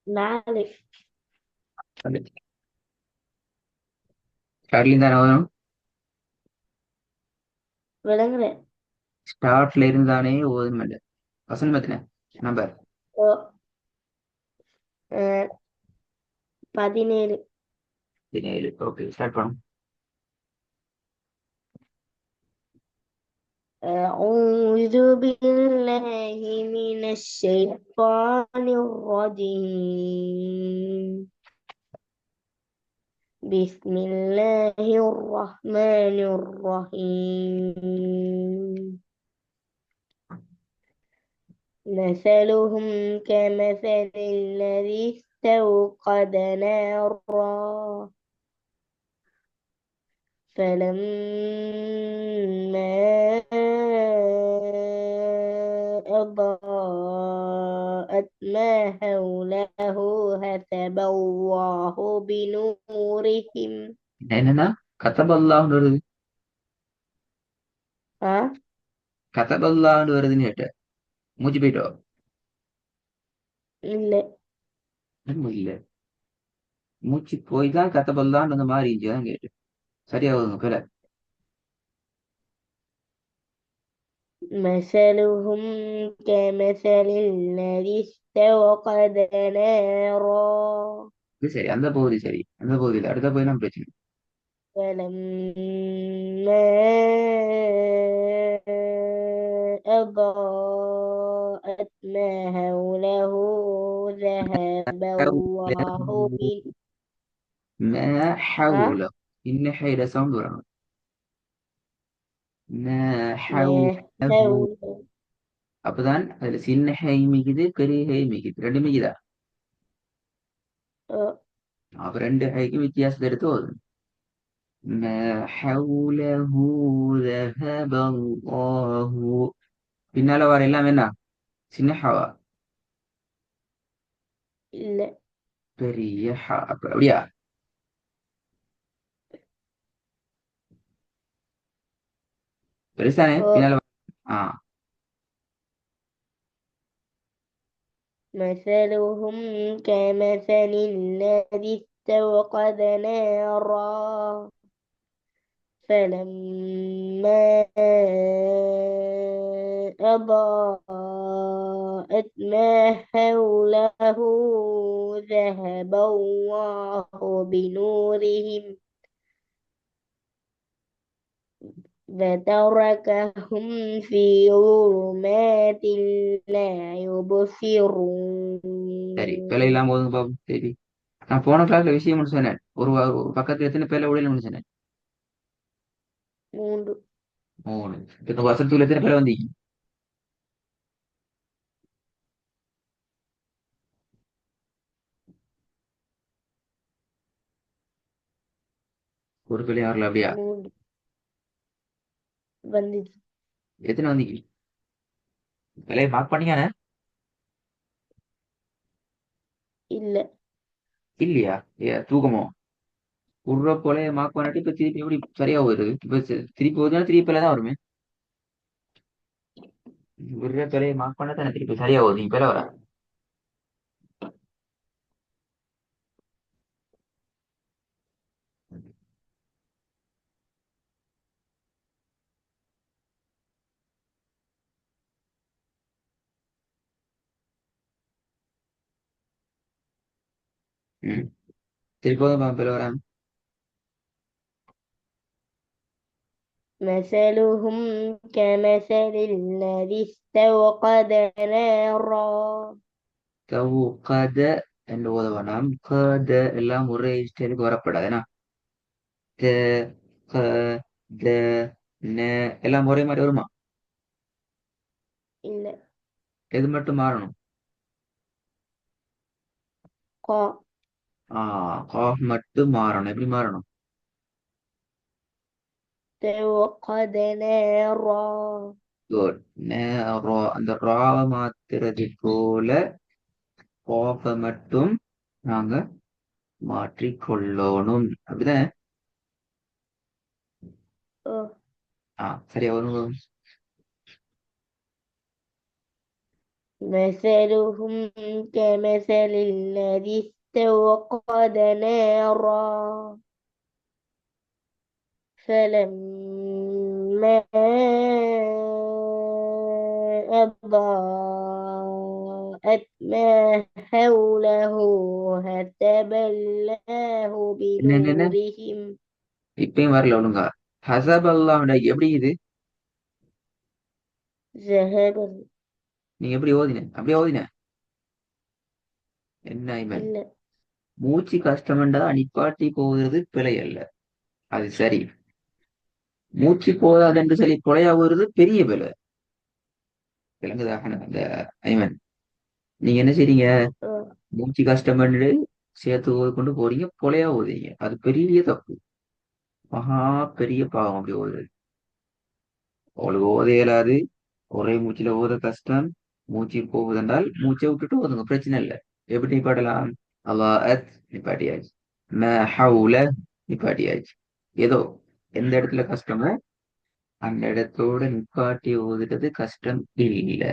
4. ஸ்டார்ட்ல இருந்தானே ஓதணும். விளங்குற. ஸ்டார்ட்ல இருந்தானே ஓதணும். இல்ல வசனம் எத்தனை நம்பர்? ஓ, 17. 17. ஓகே, ஸ்டார்ட் பண்ணும். أعوذ بالله من الشيطان الرجيم. بسم الله الرحمن الرحيم. مثلهم كمثل الذي استوقد نارا فلما أضاءت ما حوله هتب الله بنورهم. என்னன்னா கத்தபல்லான்னு வருது. ها. கத்தபல்லான்னு வருதுன்னு கேட்டேன். மூச்சு போயிட்டோ? இல்ல. இல்ல, மூச்சு போய் தான் கத்தபல்லான்னு அந்த மாதிரி இருந்துச்சு கேட்டேன். சரியா வருங்க பிற. مثلهم كمثل الذي استوقد نارا இது சரி, அந்த பகுதி சரி, அந்த பகுதியில் அடுத்த பகுதி தான் பிரச்சனை. فلما أضاءت ما حوله ذهب الله ما ها. حول. இன்ன حيل சவுண்ட் வரணும். ما ما حوله. حوله. அப்பதான் அதுல சின்ன ஹை மிகுது, பெரிய ஹை மிகுது, ரெண்டு மிகுதா. آه، அப்ப ரெண்டு ஹைக்கு வித்தியாசத்தை எடுத்து வரும். ما حوله ذهب الله. பின்னால வர எல்லாம் என்ன? சின்ன ஹவா, لا. பெரிய ஹா. அப்படியா? பெருசானே பின்னால آه، ஆ. مثلهم كمثل الذي استوقد نارا فلما أضاءت ما حوله ذهب الله بنورهم وتركهم في ظلمات لا சரி, பிழை يبصرون. இல்லாம போதுங்க பாபு. சரி, நான் போன கிளாஸ்ல விஷயம் ஒன்று சொன்னேன். ஒரு பக்கத்துல எத்தனை பேர்ல விடல சொன்னேன்? 3. 3. இப்ப இந்த வருஷத்துக்குள்ள எத்தனை பேர் வந்தீங்க? ஒரு பிள்ளை வரல, அப்படியா? 3 வந்துச்சு. எத்தனை வந்தீங்க? பிள்ளைய மார்க் பண்ணீங்கன்னு? இல்ல. இல்லையா? தூக்கமோ? விடுற போல மார்க் பண்ணிட்டு இப்ப திருப்பி எப்படி சரியா வருது? இப்ப திருப்பி வருதுன்னா திருப்பி பிள்ளை தான் வருமே. விடுற பிள்ளைய மார்க் பண்ண தானே திருப்பி சரியா வருது. நீங்க பிள்ளை வரா. ம். திருப்பி வந்து பிள்ளை வரா. مثلهم كمثل الذي استوقد نارا கத என்று ஓதவனாம். கத எல்லாம் ஒரே ஸ்டைலுக்கு வரப்படாது ஏன்னா த க த ந எல்லாம் ஒரே மாதிரி வருமா? إلا எது மட்டும் மாறணும்? قا காஃப் மட்டும் மாறணும். எப்படி மாறணும்? توقد نارا குட். அந்த ராவை மாத்துறது போல காஃபை மட்டும் நாங்க மாற்றிக்கொள்ளணும். அப்படிதானே? சரியா வரும். مثلهم كمثل الذي استوقد نارا فلما أضاءت ما حوله هتب الله என்ன بنورهم இப்பயும் வரல ஒழுங்கா. ஹசப் அல்லாஹ் எப்படி இது? ذهب நீங்க எப்படி ஓதின அப்படியே ஓதின என்ன ஐமன்? إلا மூச்சு கஷ்டம்டா நிப்பாட்டி போகிறது பிழை அல்ல, அது சரி. மூச்சு போதாது என்று சொல்லி கொலையா போகிறது பெரிய பிழை. விளங்குதாக அந்த ஐமன்? நீங்க என்ன செய்றீங்க? آه، மூச்சு கஷ்டம்னு சேர்த்து ஓதி கொண்டு போறீங்க, கொலையா ஓதுறீங்க, அது பெரிய தப்பு. மகா பெரிய பாவம் அப்படி ஓதுறது. அவளுக்கு ஓத இயலாது, ஒரே மூச்சுல ஓத கஷ்டம், மூச்சு போகுதென்றால் மூச்சை விட்டுட்டு ஓதுங்க, பிரச்சனை இல்லை. எப்படி நிப்பாட்டலாம்? அல்லாஹ் நிப்பாட்டியாச்சு, ம ஹவுல நிப்பாட்டியாச்சு. ஏதோ எந்த இடத்துல கஷ்டமோ அந்த இடத்தோட நிப்பாட்டி ஓதுறது கஷ்டம் இல்ல,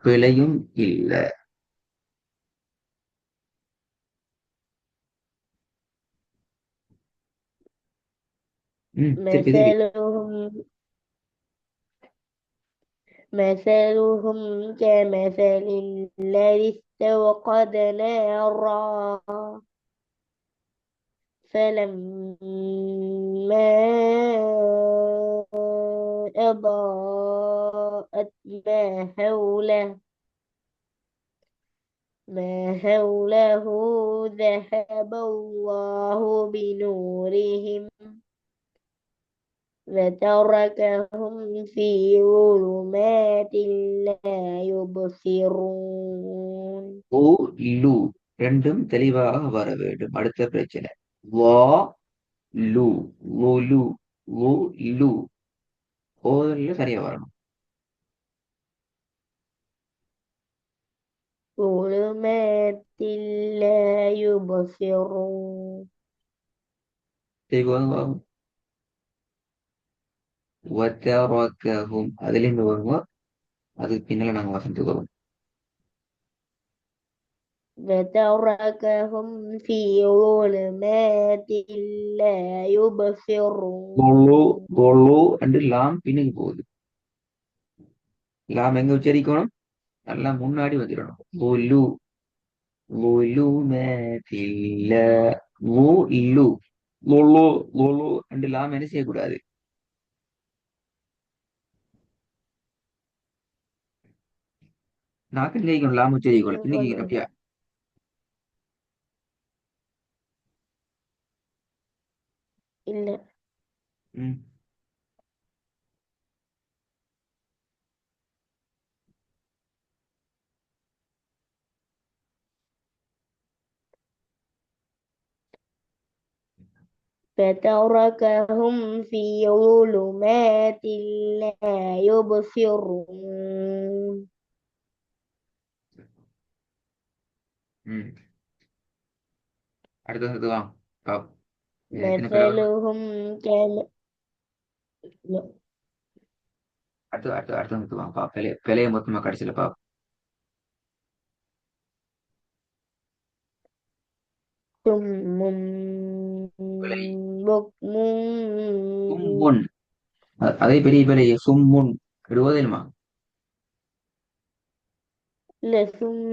பிழையும் இல்ல. திருப்பி திருப்பி. مثلهم مثلهم كمثل الذي استوقد نارا فلما أضاءت ما حوله ذهب الله بنورهم وتركهم في ظلمات لا يبصرون ஓ லு ரெண்டும் தெளிவாக வர வேண்டும். அடுத்த பிரச்சனை வா லு, லு, ஓ லு, ஓதல்ல சரியா வரணும். ظلمات لا يبصرون தெளிவாக வத்தரக்கஹும் அதுல இருந்து வருவோம், அதுக்கு பின்னால நாங்க வசனத்துக்கு வருவோம். وتركهم في ظلمات لا கொலு يبصرون கொலு அண்டு லாம் பின்னுக்கு போகுது. லாம் எங்க உச்சரிக்கணும்? நல்லா முன்னாடி வந்துடணும். ஒலு ஒலு மேதில்ல ஓ இல்லு லொலு லொலு அண்டு லாம் என்ன செய்யக்கூடாது? நாக்கு நினைக்கணும், லாம் உச்சரிக்கணும், பின்னுக்கு அப்படியா? إلا ம். فتركهم في ظلمات لا يبصرون ம். அடுத்தது வா பாப். எத்தனை பேர் வரணும்? مثلهم كم அடுத்து வா பா, பிழைய மொத்தமா கடைசியில பா. ثم பிழை بكم சும்முன், அதே பெரிய பிழைய சும்முன் விடுவதில்மா. لثم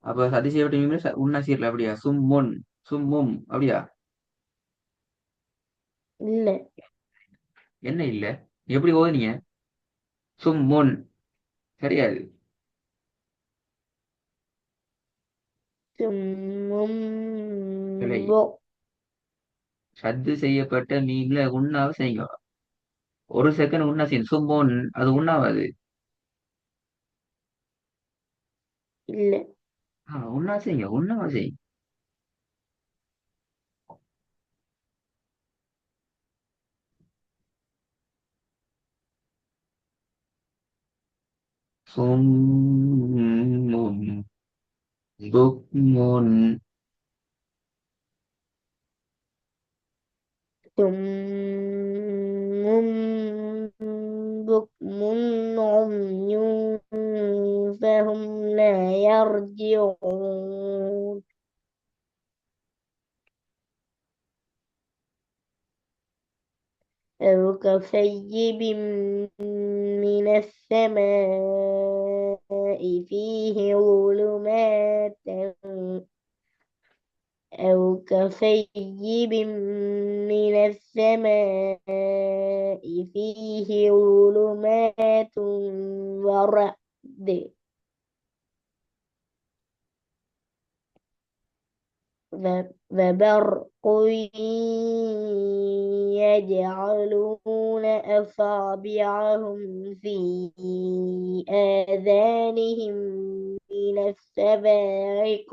அப்ப சதி செய்யப்பட்ட உன்னா சீர்ல அப்படியா? சும்முன் சும்மும் அப்படியா? إلا என்ன இல்ல, எப்படி ஓதுனீங்க? சும்முன் சரியாது. ثم பிழை. بك சத்து செய்யப்பட்ட மீன்ல உண்ணாவை செய்யுங்க. ஒரு செகண்ட் உண்ணா செய்யும் சும்முன், அது உண்ணாவாது. إلا உண்ணா செய்யுங்க, உண்ணாவா செய்யுங்க. சும்முன் புக்முன். ثم بكم عمي فهم لا يرجعون أو كصيب من السماء فيه ظلمات أو كصيب من السماء فيه ظلمات ورعد وبرق يجعلون أصابعهم في آذانهم من الصواعق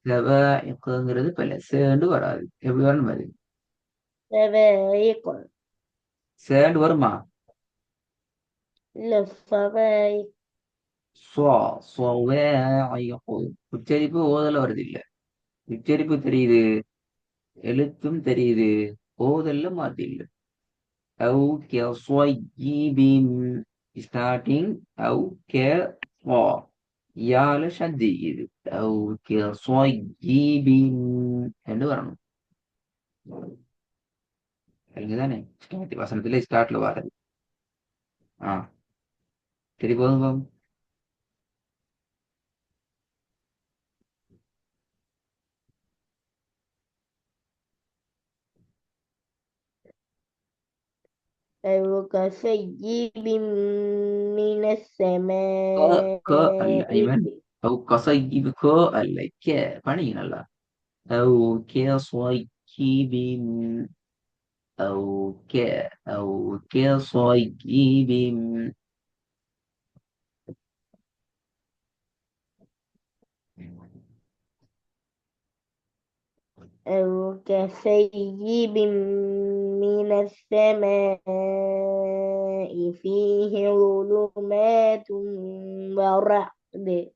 சபாஇக்ங்கிறது பல சேண்டு வராது எப்படி வரணும் அது صواعق சேண்டு வருமா إلا الصواعق ஸ்வா ஸ்வாஇகு உச்சரிப்பு ஓதல வருது இல்ல உச்சரிப்பு தெரியுது எழுத்தும் தெரியுது ஓதல்ல மாத்தி இல்ல أو كصيب starting أو كصا யால சந்தி இது أو كصيب என்று வரணும் சரிங்கதானே ஸ்டார்ட் வசனத்துல ஸ்டார்ட்ல வர்றது ஆ சரி போதுங்க أو كصيب من க க அல்ல السماء ஐமன் أو كصيب க அல்ல க பணிங்க நல்லா أو كصيب أو ك أو كصيب أو كصيب من السماء فيه ظلمات ورعد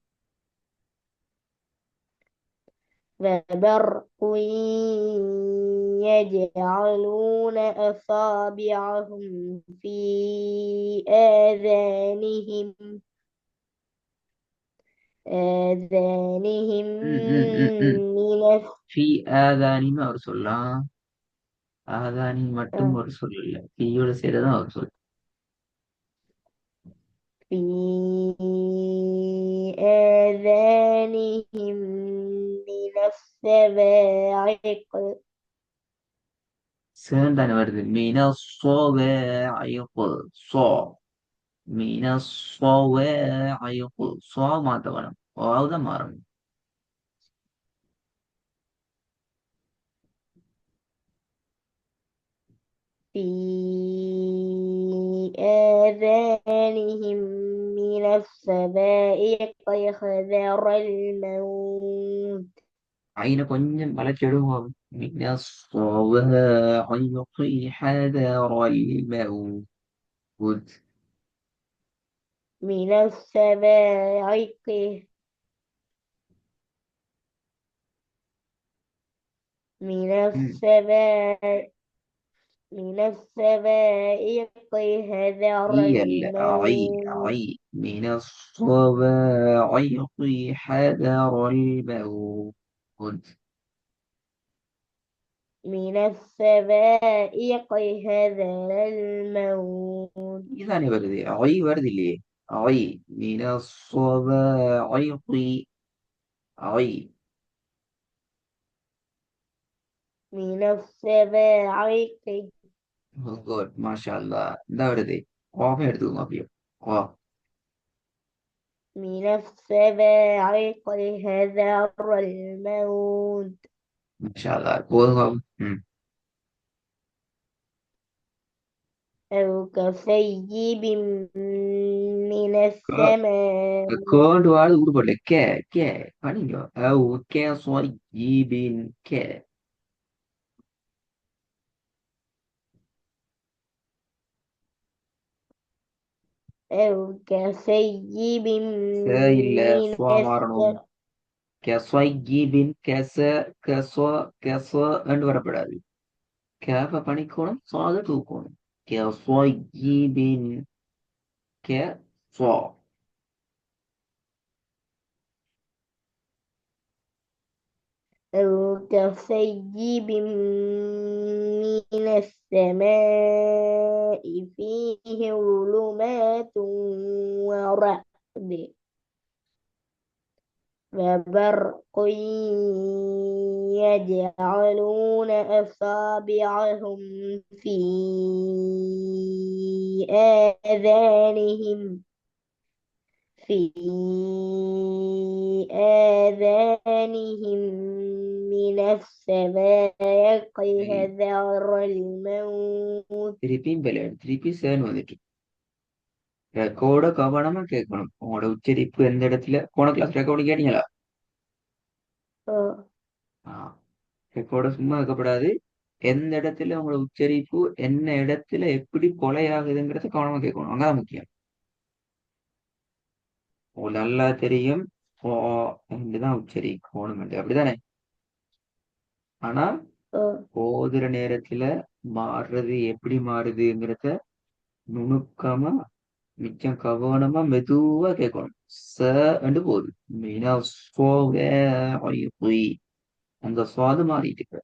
وبرق يجعلون أصابعهم في آذانهم ம், ம், ம், ம். من في ஆதானின்னு அவர் சொல்லலாம் ஆதானின் மட்டும் الس- ஒரு சொல் இல்ல தீயோட சேர்த்துதான் ஒரு சொல் في آذانهم من الصواعق சேர்ந்தானே வருது மீன சோவேயப்பு சோ மீன சோவேயப்பு சோ மாத்த வேணும் ஓதான் மாறணும் في آذانهم من الصواعق حذر الموت عين கொஞ்சம் வளைச்சிடுவோம் மீன சோவேயப்பு حذر الموت من الصواعق من م. الصواعق من الصواعق حذر هي الموت عي من الصواعق حذر الموت من الصواعق حذر الموت இதுதானே வருது ஐ வருது இல்லையே ஐ من الصواعق ஐ من الصواعق குட் மாஷா அல்லா இந்த வருது கோபம் எடுத்துக்கோங்க அப்படியே கோ من الصواعق حذر الموت மாஷா அல்லா போதுங்க ம் أو كصيب من السماء கோண்டு வாடு உருப்படல கே கே பண்ணிங்க أو كصيب கே أو كصيب இல்ல من சுவா மாறணும் கெஸ்வைகீபின் கெச கெசோ கெசோ என்று வரப்படாது கேப்ப பணிக்கோணும் சாத தூக்கணும் كصيب كصا. أو كصيب من السماء فيه ظلمات ورعد وبرق يجعلون أصابعهم في آذانهم في آذانهم من السماء حذر الموت. திருப்பியும் திருப்பி சேன் வந்துட்டு ரெக்கார்ட கவனமா கேட்கணும். உங்களோட உச்சரிப்பு எந்த இடத்துல போன கிளாஸ் ரெக்கார்டு கேட்டீங்களா? آه ரெக்கார்ட சும்மா இருக்கப்படாது. எந்த இடத்துல உங்களோட உச்சரிப்பு என்ன இடத்துல எப்படி கொலையாகுதுங்கிறத கவனமா கேட்கணும். அங்கதான் முக்கியம். உங்களுக்கு நல்லா தெரியும் தான் உச்சரிக்கணும் அப்படிதானே? ஆனா آه ஓதுற நேரத்துல மாறுறது எப்படி மாறுதுங்கிறத நுணுக்கமா மிச்சம் கவனமா மெதுவா கேட்கணும். போகுது மெயினா அந்த சுவாது மாறிட்டு இருக்கு.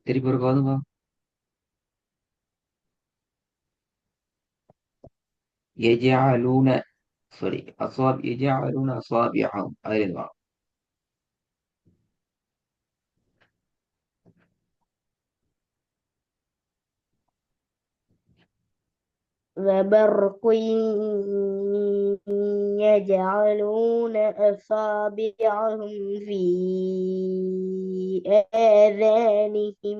திருப்பி ஒரு கோதுமா. يجعلون سوري يجعلون أصابعهم أيضا. وبرق يجعلون أصابعهم في آذانهم.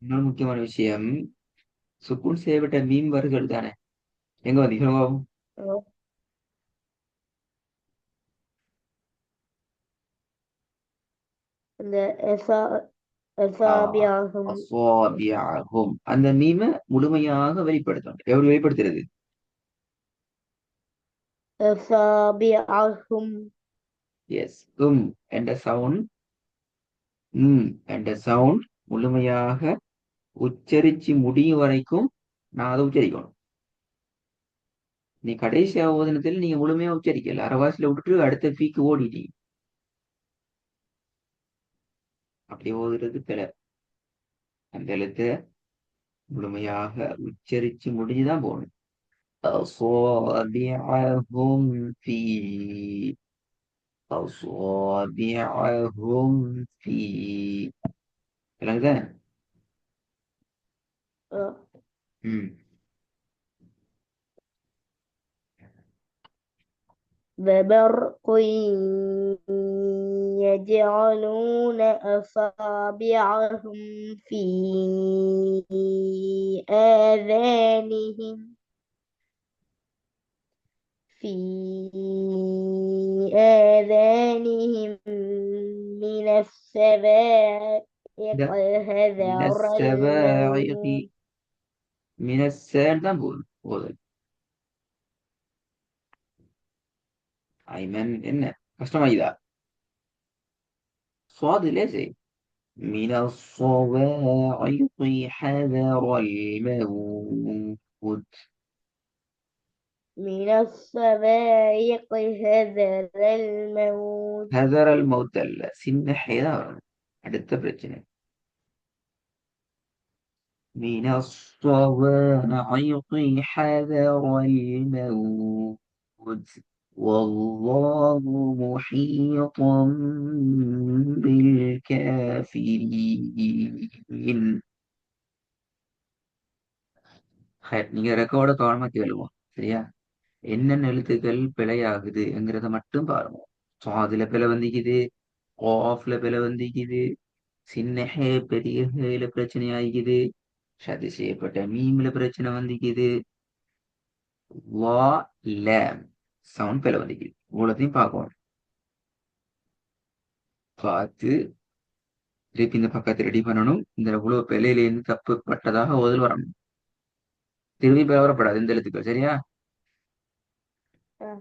இன்னொரு முக்கியமான விஷயம், சுக்குன் செய்யப்பட்ட மீன் வருகள் தானே. எங்க வந்து சொல்லுவோம்? the أصابعهم அஸ்வாபியாகும் அந்த மீமை முழுமையாக வெளிப்படுத்தணும். எப்படி வெளிப்படுத்துறது? أصابعهم எஸ் என்ற சவுண்ட் என்ற சவுண்ட் முழுமையாக உச்சரிச்சு முடியும் வரைக்கும் நான் அதை உச்சரிக்கணும். நீ கடைசி ஓதனத்தில் நீங்க முழுமையா உச்சரிக்கல, அரைவாசில விட்டுட்டு அடுத்த பீக்கு ஓடிட்டீங்க. அப்படி ஓதுறது பிற. அந்த எழுத்தை முழுமையாக உச்சரிச்சு முடிஞ்சுதான் போகணும். أصابعهم في أصابعهم في விளங்குதா? آه. ம் وبرق يجعلون أصابعهم في آذانهم في آذانهم من السواعق இந்த حذر மினஸ்ஸவாஇகி الموت. மினஸ்ஸன்னு தான் போதும் போதும். ஐமன் என்ன கஷ்டமாயுதா? சுவாது லேசே. மினஸ்ஸவாஇகி ஹதரல் மவுத். من الصواعق حذر الموت. ஹதரல் மவுத் அல்ல, சின்ன ஹேதான் வரணும். அடுத்த பிரச்சனை. من الصواعق حذر الموت والله محيط بالكافرين. நீங்க ரெக்கார்ட கவனமா கேளுவோம், சரியா? என்னென்ன எழுத்துக்கள் பிழையாகுதுங்கிறத மட்டும் பாருங்க. அதுல பிழை வந்திக்குது, ஆஃப்ல பிழை வந்திக்குது, சின்ன ஹே பெரிய ஹேல பிரச்சனை ஆகிக்குது, சதி செய்யப்பட்ட மீம்ல பிரச்சனை வந்திக்குது, வா லேம் சவுண்ட் பிழை வந்திக்குது. இவ்வளோத்தையும் பார்க்கணும். பார்த்து திருப்பி இந்த பக்கத்தை ரெடி பண்ணணும். இந்த இவ்வளவு பிழையிலேருந்து தப்பு பட்டதாக ஓதல் வரணும். திரும்பி பிழை வரப்படாது இந்த எழுத்துக்கள், சரியா? آه.